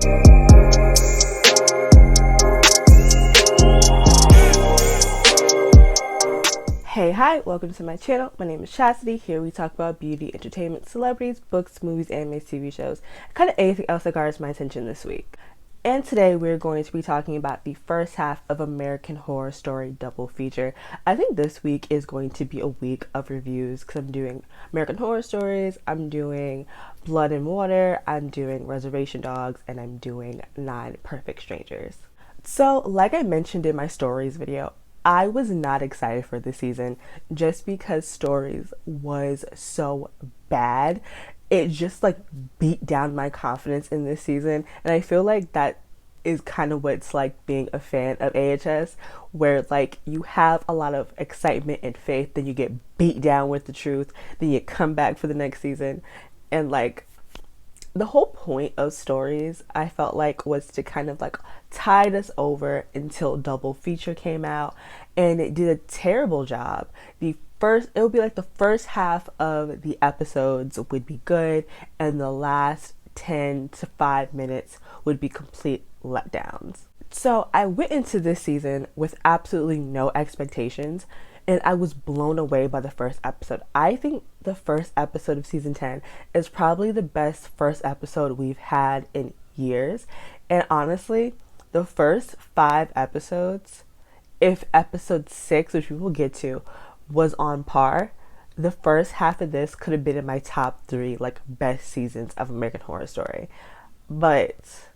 Hey, hi, welcome to my channel. My name is Chastity. Here we talk about beauty, entertainment, celebrities, books, movies, anime, TV shows, kind of anything else that garners my attention this week. And today we're going to be talking about the first half of American Horror Story double feature. I think this week is going to be a week of reviews because I'm doing American Horror Stories, I'm doing Blood and Water, I'm doing Reservation Dogs, and I'm doing 9 Perfect Strangers. So, like I mentioned in my stories video, I was not excited for this season just because Stories was so bad. It just like beat down my confidence in this season, and I feel like that is kind of what it's like being a fan of AHS, where like you have a lot of excitement and faith, then you get beat down with the truth, then you come back for the next season, and like the whole point of Stories, I felt like, was to kind of like tide us over until double feature came out, and it did a terrible job. It would be like the first half of the episodes would be good, and the last 10 to 5 minutes would be complete letdowns. So I went into this season with absolutely no expectations, and I was blown away by the first episode. I think the first episode of season 10 is probably the best first episode we've had in years. And honestly, the first 5 episodes, if episode 6, which we will get to, was on par, the first half of this could have been in my top 3 like best seasons of American Horror Story. But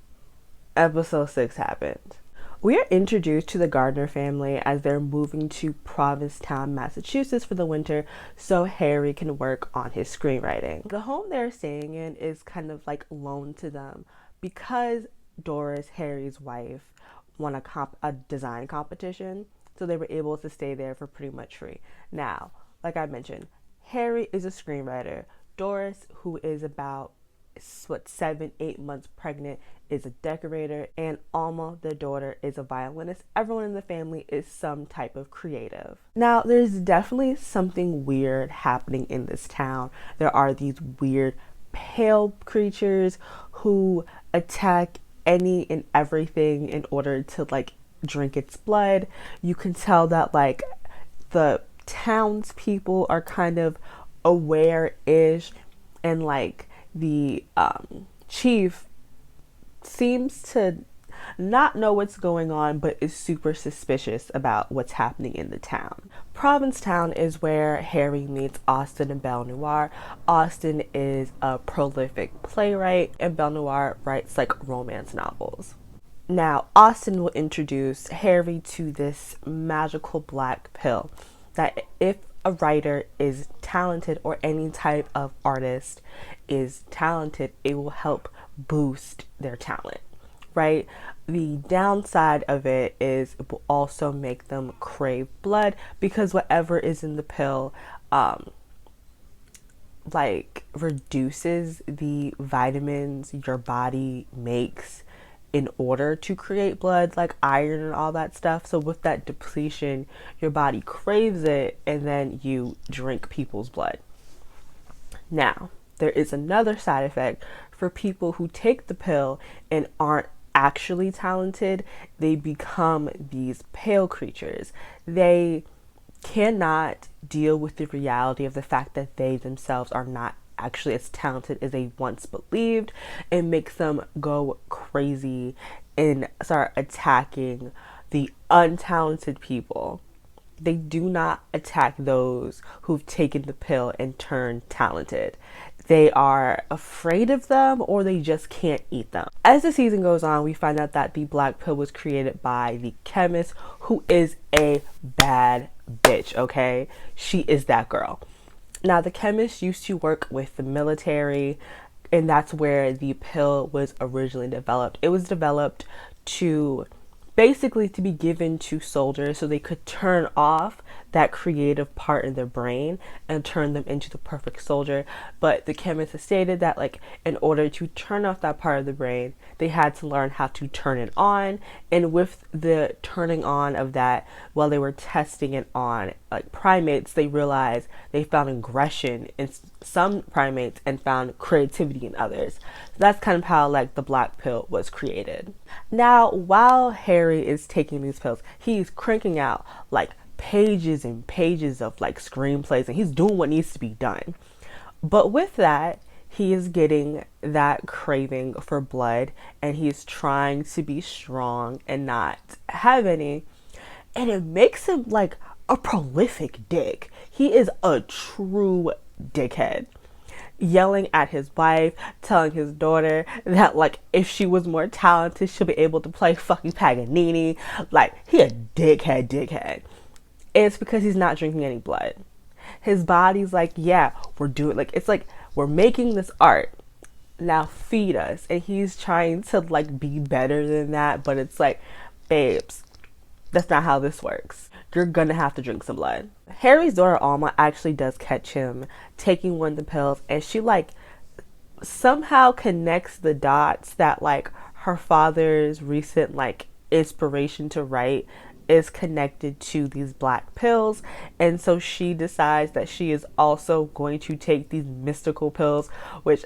episode 6 happened. We are introduced to the Gardner family as they're moving to Provincetown, Massachusetts for the winter so Harry can work on his screenwriting. The home they're staying in is kind of like loaned to them because Doris, Harry's wife, won a design competition, so they were able to stay there for pretty much free. Now, like I mentioned, Harry is a screenwriter. Doris, who is about 7-8 months pregnant, is a decorator, and Alma, the daughter, is a violinist. Everyone in the family is some type of creative. Now, there's definitely something weird happening in this town. There are these weird pale creatures who attack any and everything in order to like drink its blood. You can tell that like the townspeople are kind of aware-ish, and like the chief seems to not know what's going on but is super suspicious about what's happening in the town. Provincetown is where Harry meets Austin and Belle Noire. Austin is a prolific playwright, and Belle Noire writes like romance novels. Now, Austin will introduce Harry to this magical black pill that if a writer is talented, or any type of artist is talented, it will help boost their talent, right? The downside of it is it will also make them crave blood, because whatever is in the pill like reduces the vitamins your body makes in order to create blood, like iron and all that stuff. So with that depletion, your body craves it, and then you drink people's blood. Now, there is another side effect for people who take the pill and aren't actually talented. They become these pale creatures. They cannot deal with the reality of the fact that they themselves are not actually as talented as they once believed. It makes them go crazy and start attacking the untalented people. They do not attack those who've taken the pill and turned talented. They are afraid of them, or they just can't eat them. As the season goes on, we find out that the black pill was created by the chemist, who is a bad bitch, okay? She is that girl. Now, the chemist used to work with the military, and that's where the pill was originally developed. It was developed to basically to be given to soldiers so they could turn off that creative part in their brain and turn them into the perfect soldier. But the chemist has stated that like in order to turn off that part of the brain, they had to learn how to turn it on. And with the turning on of that, while they were testing it on like primates, they realized they found aggression in some primates and found creativity in others. So that's kind of how like the black pill was created. Now, while Harry is taking these pills, he's cranking out like pages and pages of like screenplays, and he's doing what needs to be done. But with that, he is getting that craving for blood, and he's trying to be strong and not have any. And it makes him like a prolific dick. He is a true dickhead. Yelling at his wife, telling his daughter that like if she was more talented, she'll be able to play fucking Paganini. Like, he a dickhead. It's because he's not drinking any blood. His body's like, yeah, we're doing, like, it's like we're making this art. Now feed us. And he's trying to like be better than that, but it's like, babes, that's not how this works. You're gonna have to drink some blood. Harry's daughter Alma actually does catch him taking one of the pills, and she like somehow connects the dots that like her father's recent like inspiration to write is connected to these black pills. And so she decides that she is also going to take these mystical pills, which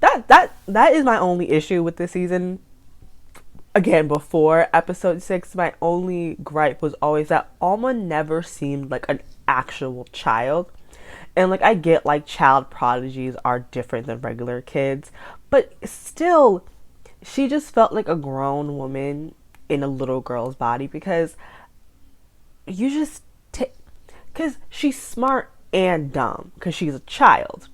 that is my only issue with this season. Again, before episode 6, my only gripe was always that Alma never seemed like an actual child. And like, I get like child prodigies are different than regular kids, but still, she just felt like a grown woman in a little girl's body, because you just because she's smart and dumb because she's a child.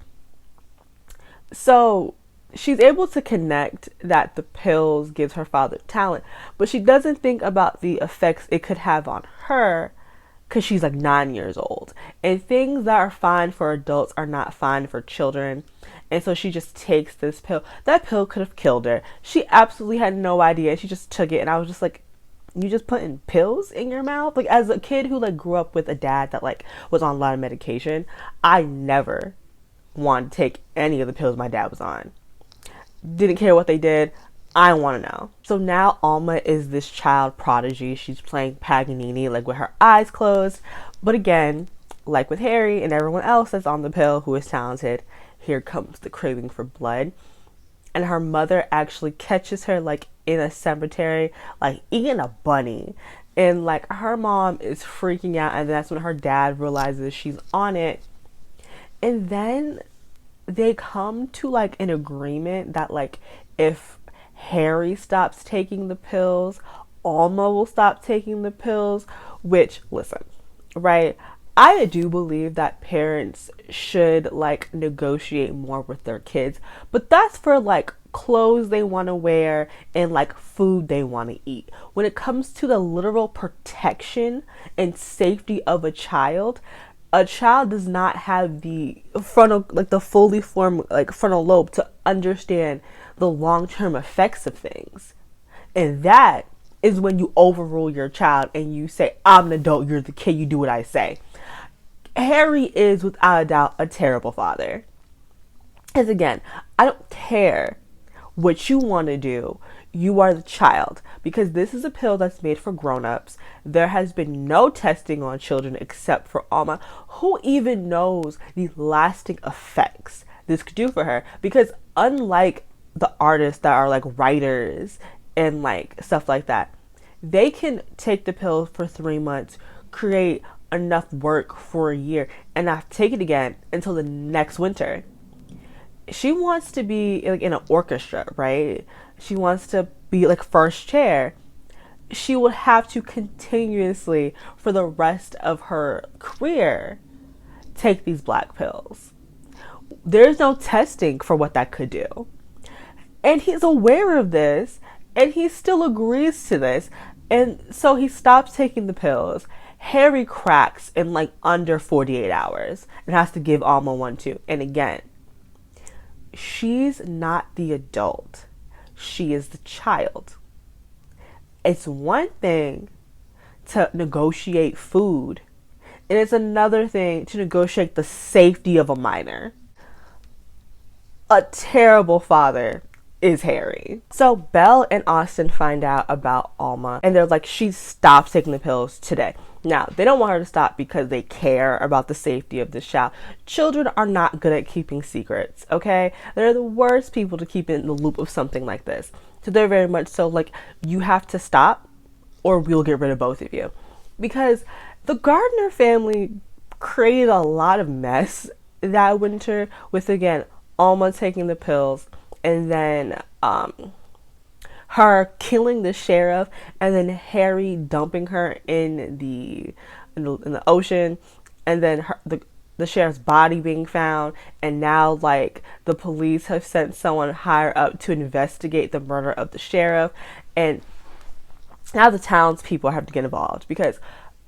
So she's able to connect that the pills gives her father talent, but she doesn't think about the effects it could have on her because she's like 9 years old, and things that are fine for adults are not fine for children. And so she just takes this pill. That pill could have killed her. She absolutely had no idea. She just took it, and I was just like, you just putting pills in your mouth? Like, as a kid who like grew up with a dad that like was on a lot of medication, I never wanted to take any of the pills my dad was on. Didn't care what they did. I want to know. So now Alma is this child prodigy. She's playing Paganini like with her eyes closed. But again, like with Harry and everyone else that's on the pill who is talented, here comes the craving for blood. And her mother actually catches her like in a cemetery, like eating a bunny. And like her mom is freaking out, and that's when her dad realizes she's on it. And then they come to like an agreement that like if Harry stops taking the pills, Alma will stop taking the pills. Which, listen, right, I do believe that parents should like negotiate more with their kids, but that's for like clothes they want to wear and like food they want to eat. When it comes to the literal protection and safety of a child does not have the frontal, like the fully formed like frontal lobe to understand the long-term effects of things. And that is when you overrule your child and you say, I'm an adult, you're the kid, you do what I say. Harry is without a doubt a terrible father. Because again, I don't care what you want to do. You are the child, because this is a pill that's made for grown-ups. There has been no testing on children except for Alma. Who even knows the lasting effects this could do for her? Because unlike the artists that are like writers and like stuff like that, they can take the pill for 3 months, create enough work for a year, and not take it again until the next winter. She wants to be like in an orchestra, right? She wants to be like first chair. She would have to continuously, for the rest of her career, take these black pills. There's no testing for what that could do. And he's aware of this, and he still agrees to this. And so he stops taking the pills. Harry cracks in like under 48 hours and has to give Alma one too. And again, she's not the adult. She is the child. It's one thing to negotiate food, and it's another thing to negotiate the safety of a minor. A terrible father is Harry. So Belle and Austin find out about Alma, and they're like, she stopped taking the pills today. Now, they don't want her to stop because they care about the safety of this child. Children are not good at keeping secrets, okay? They're the worst people to keep in the loop of something like this. So they're very much so like, you have to stop or we'll get rid of both of you. Because the Gardner family created a lot of mess that winter with, again, Alma taking the pills and then her killing the sheriff and then Harry dumping her in the ocean, and then the sheriff's body being found, and now like the police have sent someone higher up to investigate the murder of the sheriff, and now the townspeople have to get involved because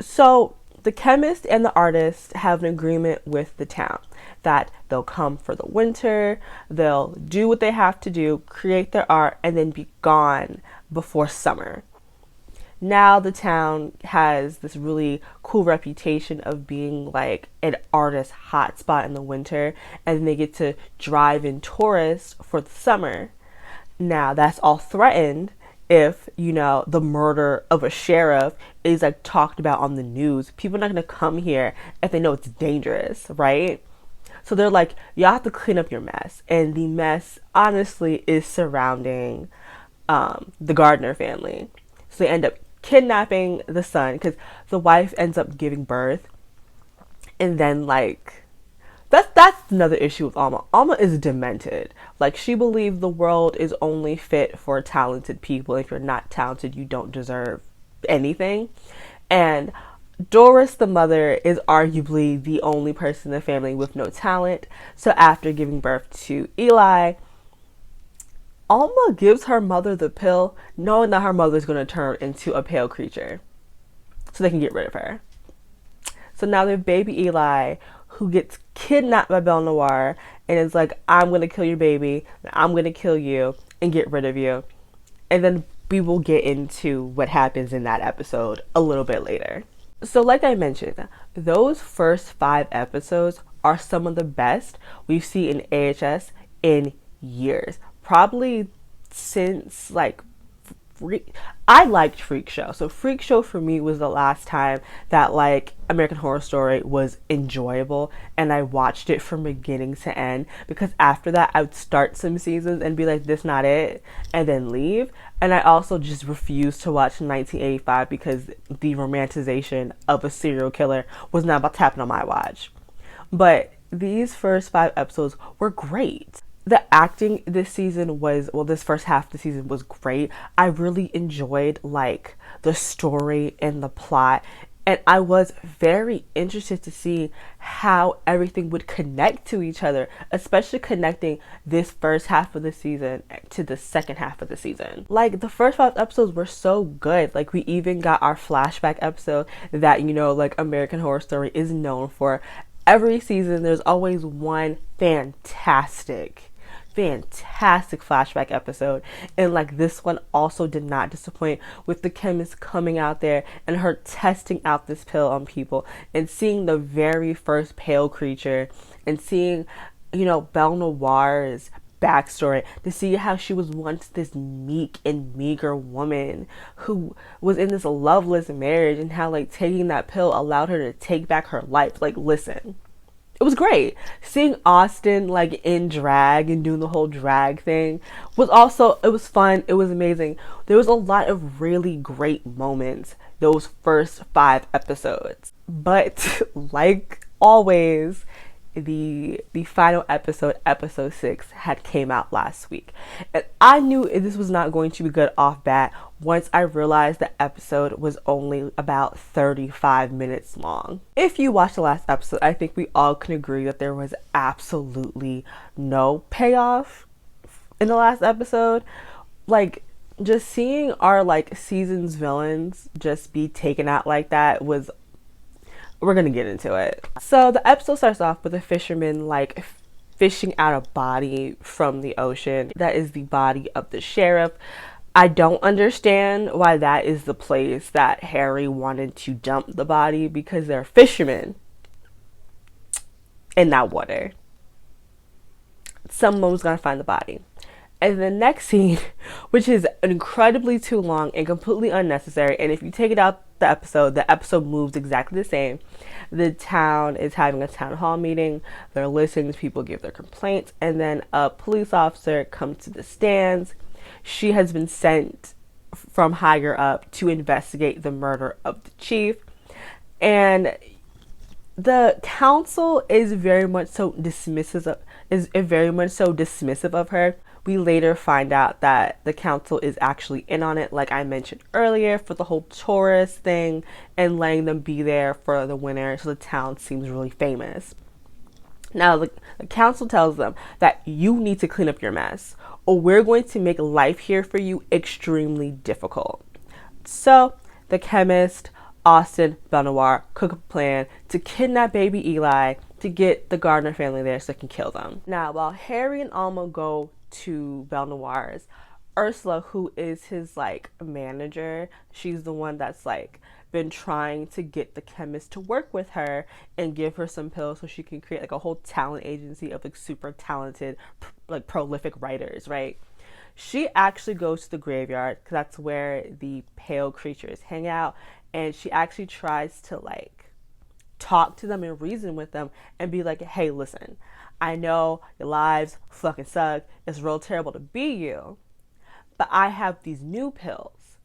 so the chemist and the artist have an agreement with the town that they'll come for the winter, they'll do what they have to do, create their art, and then be gone before summer. Now the town has this really cool reputation of being like an artist hotspot in the winter, and they get to drive in tourists for the summer. Now that's all threatened if, you know, the murder of a sheriff is like talked about on the news. People are not going to come here if they know it's dangerous, right? So they're like, y'all have to clean up your mess. And the mess, honestly, is surrounding the Gardner family. So they end up kidnapping the son because the wife ends up giving birth. And then, like, that's another issue with Alma. Alma is demented. Like, she believes the world is only fit for talented people. If you're not talented, you don't deserve anything. And Doris, the mother, is arguably the only person in the family with no talent. So after giving birth to Eli, Alma gives her mother the pill, knowing that her mother is going to turn into a pale creature so they can get rid of her. So now they have baby Eli, who gets kidnapped by Belle Noire and is like, I'm going to kill your baby, I'm going to kill you and get rid of you. And then we will get into what happens in that episode a little bit later. So like I mentioned, those first 5 episodes are some of the best we've seen in AHS in years. Probably since like I liked Freak Show. So Freak Show for me was the last time that like American Horror Story was enjoyable and I watched it from beginning to end, because after that I would start some seasons and be like, this not it, and then leave. And I also just refused to watch 1985 because the romanticization of a serial killer was not about to happen on my watch. But these first 5 episodes were great. The acting this season was, well, this first half of the season was great. I really enjoyed like the story and the plot, and I was very interested to see how everything would connect to each other, especially connecting this first half of the season to the second half of the season. Like the first 5 episodes were so good. Like we even got our flashback episode that, you know, like American Horror Story is known for. Every season there's always one fantastic flashback episode, and like this one also did not disappoint, with the chemist coming out there and her testing out this pill on people and seeing the very first pale creature and seeing, you know, Belle Noire's backstory, to see how she was once this meek and meager woman who was in this loveless marriage, and how like taking that pill allowed her to take back her life. Like, listen, it was great. Seeing Austin like in drag and doing the whole drag thing was also, it was fun. It was amazing. There was a lot of really great moments those first 5 episodes. But like always, the final episode, episode 6, had came out last week, and I knew this was not going to be good off bat once I realized the episode was only about 35 minutes long. If you watched the last episode, I think we all can agree that there was absolutely no payoff in the last episode. Like, just seeing our like season's villains just be taken out like that was, we're gonna get into it. So the episode starts off with a fisherman like fishing out a body from the ocean. That is the body of the sheriff. I don't understand why that is the place that Harry wanted to dump the body, because they're fishermen in that water. Someone was gonna find the body. And the next scene, which is incredibly too long and completely unnecessary, and if you take it out the episode moves exactly the same. The town is having a town hall meeting. They're listening to people give their complaints, and then a police officer comes to the stands. She has been sent from higher up to investigate the murder of the chief. And the council is very much so dismissive of her. We later find out that the council is actually in on it, like I mentioned earlier, for the whole tourist thing and letting them be there for the winter, so the town seems really famous. Now, the council tells them that you need to clean up your mess, or we're going to make life here for you extremely difficult. So, the chemist, Austin, Belnoir cook a plan to kidnap baby Eli to get the Gardner family there so they can kill them. Now, while Harry and Alma go to Belnoir's, Ursula, who is his like manager, she's the one that's like been trying to get the chemist to work with her and give her some pills so she can create like a whole talent agency of like super talented, like prolific writers, right? She actually goes to the graveyard because that's where the pale creatures hang out, and she actually tries to like talk to them and reason with them and be like, hey, listen, I know your lives fucking suck. It's real terrible to be you, but I have these new pills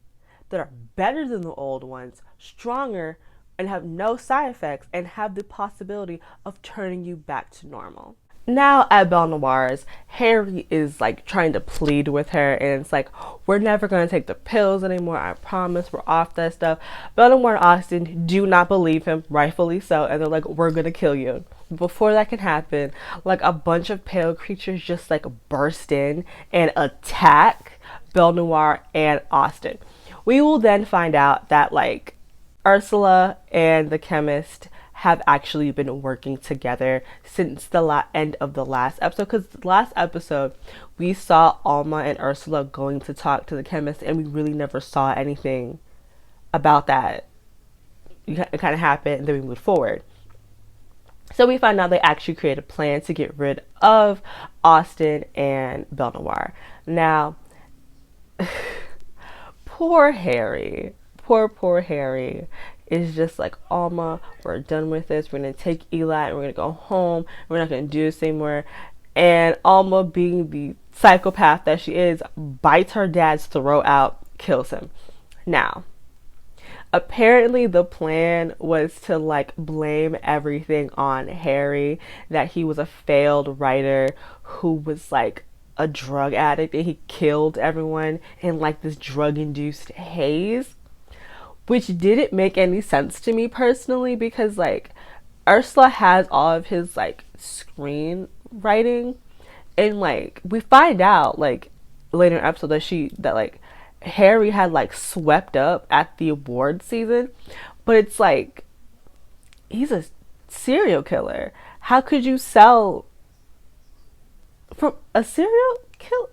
that are better than the old ones, stronger, and have no side effects and have the possibility of turning you back to normal. Now at Belnoir's, Harry is like trying to plead with her, and it's like, we're never going to take the pills anymore, I promise, we're off that stuff. Belnoir and Austin do not believe him, rightfully so, and they're like, we're going to kill you. Before that can happen, like a bunch of pale creatures just like burst in and attack Belnoir and Austin. We will then find out that like Ursula and the chemist have actually been working together since the end of the last episode, because the last episode we saw Alma and Ursula going to talk to the chemist, and we really never saw anything about that. It kind of happened and then we moved forward. So we find out they actually created a plan to get rid of Austin and Belnoir. Now, poor Harry, poor Harry is just like, Alma, we're done with this. We're going to take Eli and we're going to go home. We're not going to do this anymore. And Alma, being the psychopath that she is, bites her dad's throat out, kills him. Now, apparently the plan was to like blame everything on Harry, that he was a failed writer who was like a drug addict and he killed everyone in like this drug-induced haze, which didn't make any sense to me personally, because like Ursula has all of his like screenwriting, and like we find out like later in the episode that like Harry had like swept up at the award season, but it's like, he's a serial killer. How could you sell from a serial killer?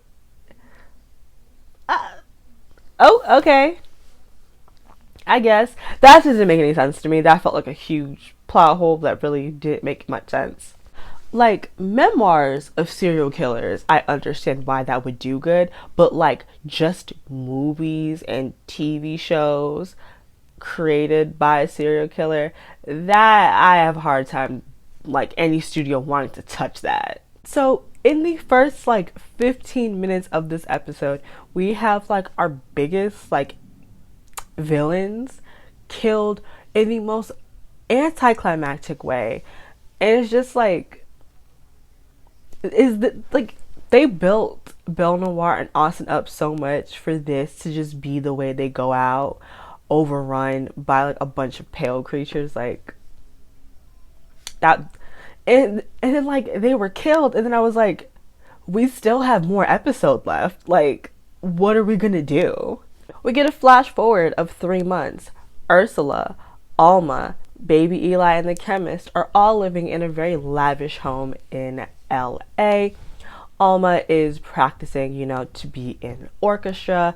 Oh, okay. I guess that doesn't make any sense to me. That felt like a huge plot hole that really didn't make much sense. Like memoirs of serial killers, I understand why that would do good, but like just movies and TV shows created by a serial killer, that I have a hard time like any studio wanting to touch that. So in the first like 15 minutes of this episode, we have like our biggest like villains killed in the most anticlimactic way, and it's just like, they built Belnoir and Austin up so much for this to just be the way they go out, overrun by like a bunch of pale creatures like that, and then like they were killed, and then I was like, we still have more episode left, like what are we gonna do? We get a flash forward of 3 months. Ursula, Alma, baby Eli, and the chemist are all living in a very lavish home in LA. Alma is practicing, to be in orchestra.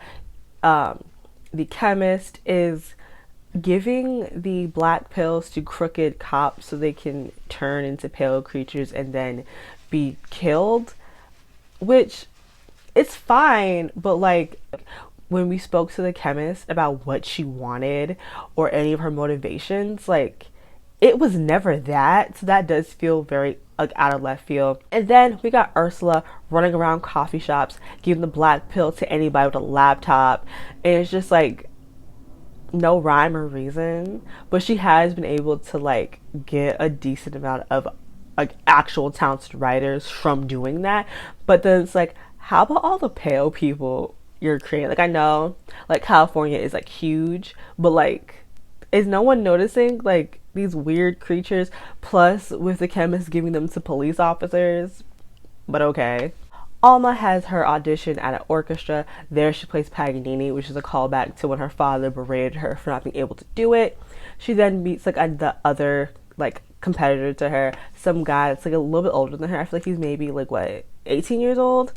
The chemist is giving the black pills to crooked cops so they can turn into pale creatures and then be killed, which it's fine, but like when we spoke to the chemist about what she wanted or any of her motivations, like it was never that. So that does feel very like out of left field. And then we got Ursula running around coffee shops giving the black pill to anybody with a laptop, and it's just like no rhyme or reason. But she has been able to like get a decent amount of like actual talented writers from doing that. But then it's like, how about all the pale people you're creating? Like I know like California is like huge, but like is no one noticing like these weird creatures, plus with the chemist giving them to police officers? But okay. Alma has her audition at an orchestra. There she plays Paganini, which is a callback to when her father berated her for not being able to do it. She then meets like the other like competitor to her, some guy that's like a little bit older than her. I feel like he's maybe like what, 18 years old.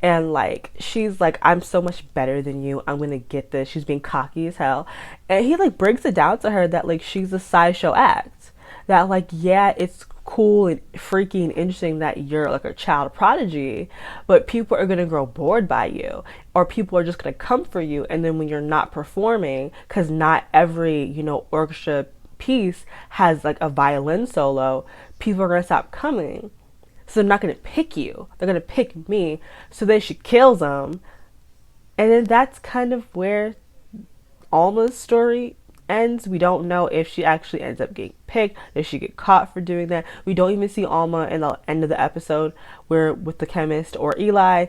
And like she's like, I'm so much better than you, I'm gonna get this. She's being cocky as hell, and he like breaks it down to her that like she's a sideshow act, that like yeah, it's cool and freaky and interesting that you're like a child prodigy, but people are gonna grow bored by you, or people are just gonna come for you, and then when you're not performing, because not every, you know, orchestra piece has like a violin solo, people are gonna stop coming. So they're not going to pick you. They're going to pick me. So then she kills him. And then that's kind of where Alma's story ends. We don't know if she actually ends up getting picked. Does she get caught for doing that? We don't even see Alma in the end of the episode where with the chemist or Eli.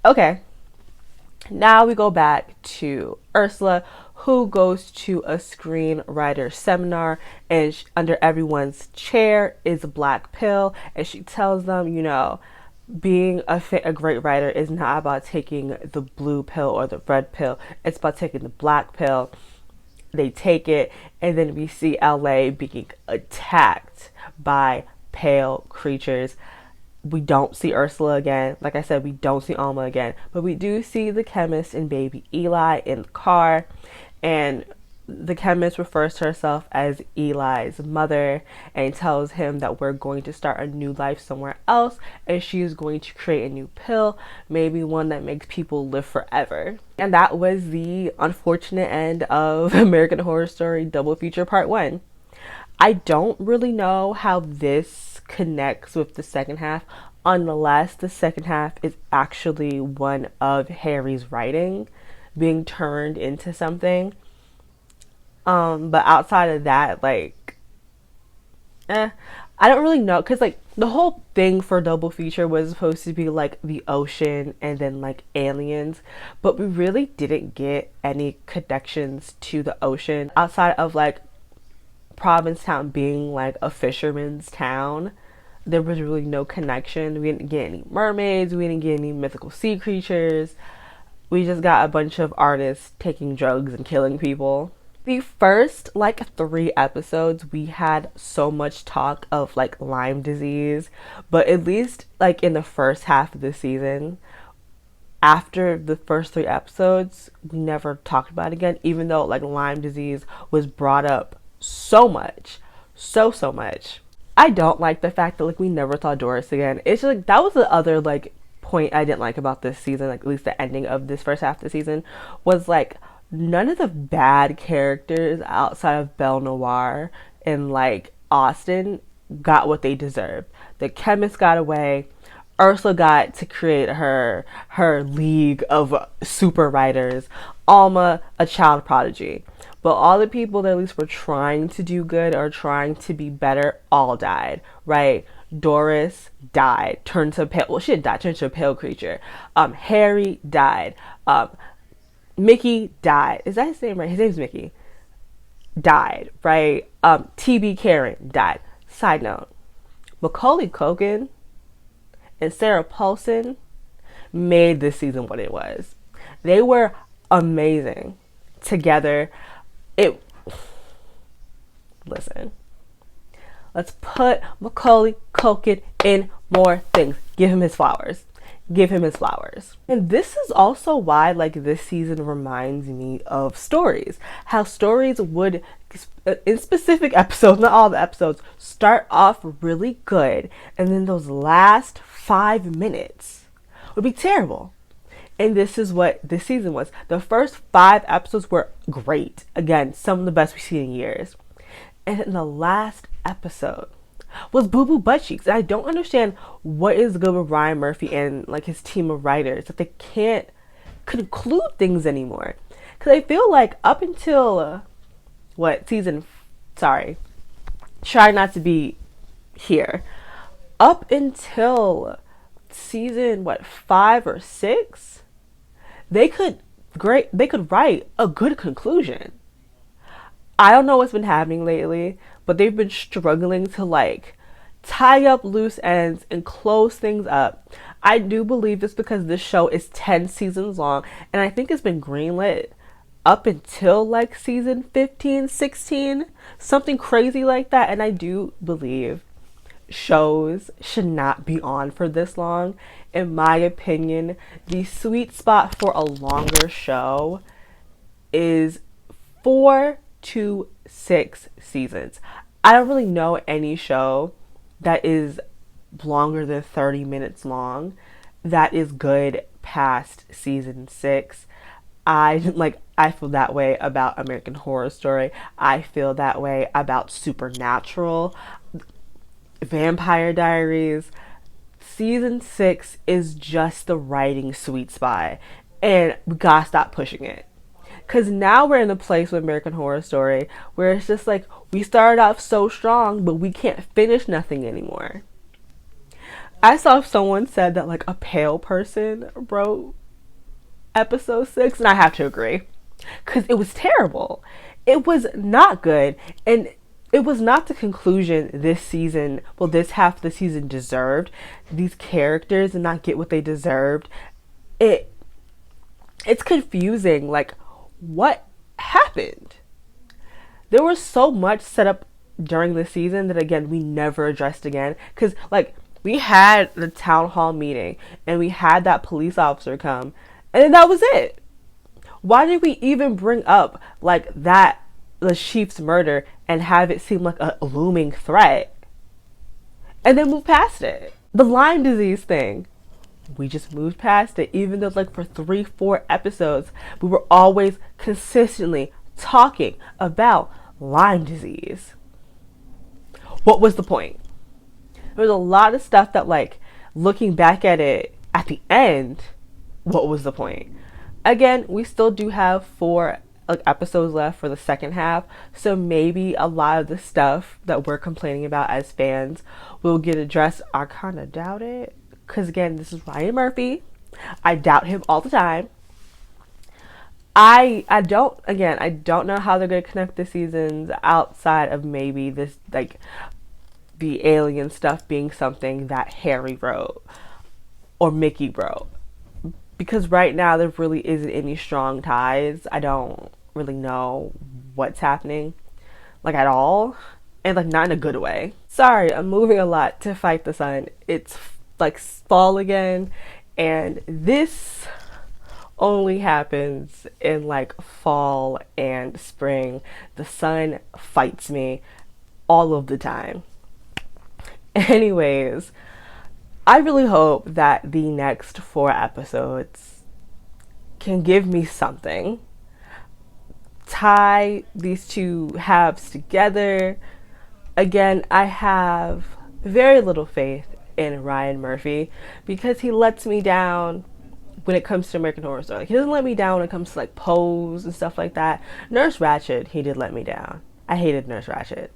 Okay. Now we go back to Ursula, who goes to a screenwriter seminar, and under everyone's chair is a black pill, and she tells them, you know, being a great writer is not about taking the blue pill or the red pill, it's about taking the black pill. They take it, and then we see LA being attacked by pale creatures. We don't see Ursula again. Like I said, we don't see Alma again. But we do see the chemist and baby Eli in the car. And the chemist refers to herself as Eli's mother and tells him that we're going to start a new life somewhere else. And she is going to create a new pill, maybe one that makes people live forever. And that was the unfortunate end of American Horror Story Double Feature Part 1. I don't really know how this connects with the second half, unless the second half is actually one of Harry's writing being turned into something. But outside of that, like, I don't really know, because like the whole thing for double feature was supposed to be like the ocean and then like aliens, but we really didn't get any connections to the ocean outside of like Provincetown being like a fisherman's town. There was really no connection. We didn't get any mermaids, we didn't get any mythical sea creatures. We just got a bunch of artists taking drugs and killing people. The first like 3 episodes we had so much talk of like Lyme disease, but at least like in the first half of the season, after the first 3 episodes, we never talked about it again, even though like Lyme disease was brought up so much, so much. I don't like the fact that like we never saw Doris again. It's just like that was the other like point I didn't like about this season, like at least the ending of this first half of the season, was like none of the bad characters outside of Belle Noire and like Austin got what they deserved. The chemist got away. Ursula got to create her league of super writers. Alma, a child prodigy. But all the people that at least were trying to do good or trying to be better all died, right? Doris died, turned to a pale, well, she didn't die, turned to a pale creature. Harry died. Mickey died. Is that his name, right? His name's Mickey. Died, right? TB Karen died. Side note, Macaulay Culkin and Sarah Paulson made this season what it was. They were amazing together. Listen, let's put Macaulay Culkin in more things. Give him his flowers. Give him his flowers. And this is also why like this season reminds me of Stories. How Stories would, in specific episodes, not all the episodes, start off really good, and then those last 5 minutes would be terrible. And this is what this season was. The first 5 episodes were great. Again, some of the best we've seen in years. And in the last episode was Boo Boo Butt Cheeks. And I don't understand what is good with Ryan Murphy and like his team of writers that they can't conclude things anymore. Because I feel like up until try not to be here. Up until season 5 or 6, they could write a good conclusion. I don't know what's been happening lately, but they've been struggling to like tie up loose ends and close things up. I do believe it's because this show is 10 seasons long, and I think it's been greenlit up until like season 15, 16, something crazy like that. And I do believe shows should not be on for this long. In my opinion, the sweet spot for a longer show is 4 to 6 seasons. I don't really know any show that is longer than 30 minutes long that is good past season 6. I feel that way about American Horror Story. I feel that way about Supernatural, Vampire Diaries. Season 6 is just the writing sweet spot, and we gotta stop pushing it. Because now we're in a place with American Horror Story where it's just like, we started off so strong, but we can't finish nothing anymore. I saw someone said that like a pale person wrote episode 6, and I have to agree. Because it was terrible. It was not good, and it was not the conclusion this half of the season deserved. These characters did not get what they deserved. It's confusing, like, what happened? There was so much set up during the season that, again, we never addressed again. Because, like, we had the town hall meeting, and we had that police officer come, and then that was it. Why did we even bring up, like, the chief's murder and have it seem like a looming threat and then move past it? The Lyme disease thing, we just moved past it, even though like for 3-4 episodes we were always consistently talking about Lyme disease. What was the point? There was a lot of stuff that, like, looking back at it at the end, what was the point? Again, we still do have 4 episodes left for the second half, so maybe a lot of the stuff that we're complaining about as fans will get addressed. I kind of doubt it, because again, this is Ryan Murphy. I doubt him all the time. I don't know how they're going to connect the seasons outside of maybe this, like, the alien stuff being something that Harry wrote or Mickey wrote. Because right now there really isn't any strong ties. I don't really know what's happening, like, at all. And, like, not in a good way. Sorry, I'm moving a lot to fight the sun. It's, like, fall again. And this only happens in, like, fall and spring. The sun fights me all of the time. Anyways, I really hope that the next 4 episodes can give me something. Tie these two halves together. Again, I have very little faith in Ryan Murphy because he lets me down when it comes to American Horror Story. Like, he doesn't let me down when it comes to, like, Pose and stuff like that. Nurse Ratched, he did let me down. I hated Nurse Ratched.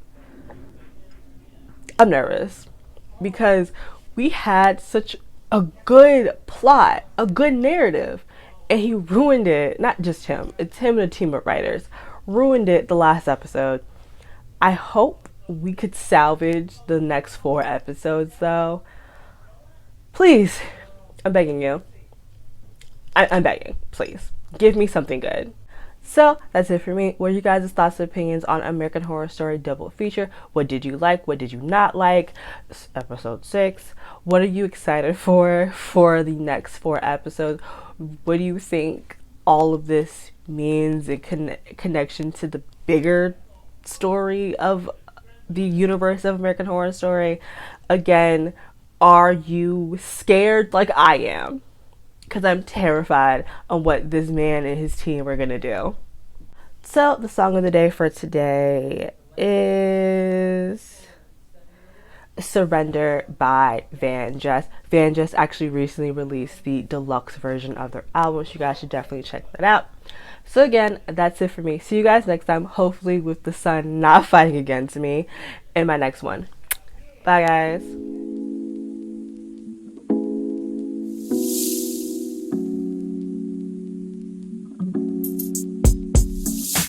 I'm nervous because we had such a good plot, a good narrative, and he ruined it. Not just him, it's him and a team of writers. Ruined it the last episode. I hope we could salvage the next 4 episodes, though. Please, I'm begging you. I'm begging, please. Give me something good. So that's it for me. What are you guys' thoughts and opinions on American Horror Story double feature? What did you like? What did you not like? Episode 6. What are you excited for the next 4 episodes? What do you think all of this means in connection to the bigger story of the universe of American Horror Story? Again, are you scared like I am? because I'm terrified on what this man and his team are going to do. So the song of the day for today is Surrender by Van Jess. Van Jess actually recently released the deluxe version of their album, so you guys should definitely check that out. So again, that's it for me. See you guys next time, hopefully with the sun not fighting against me in my next one. Bye guys.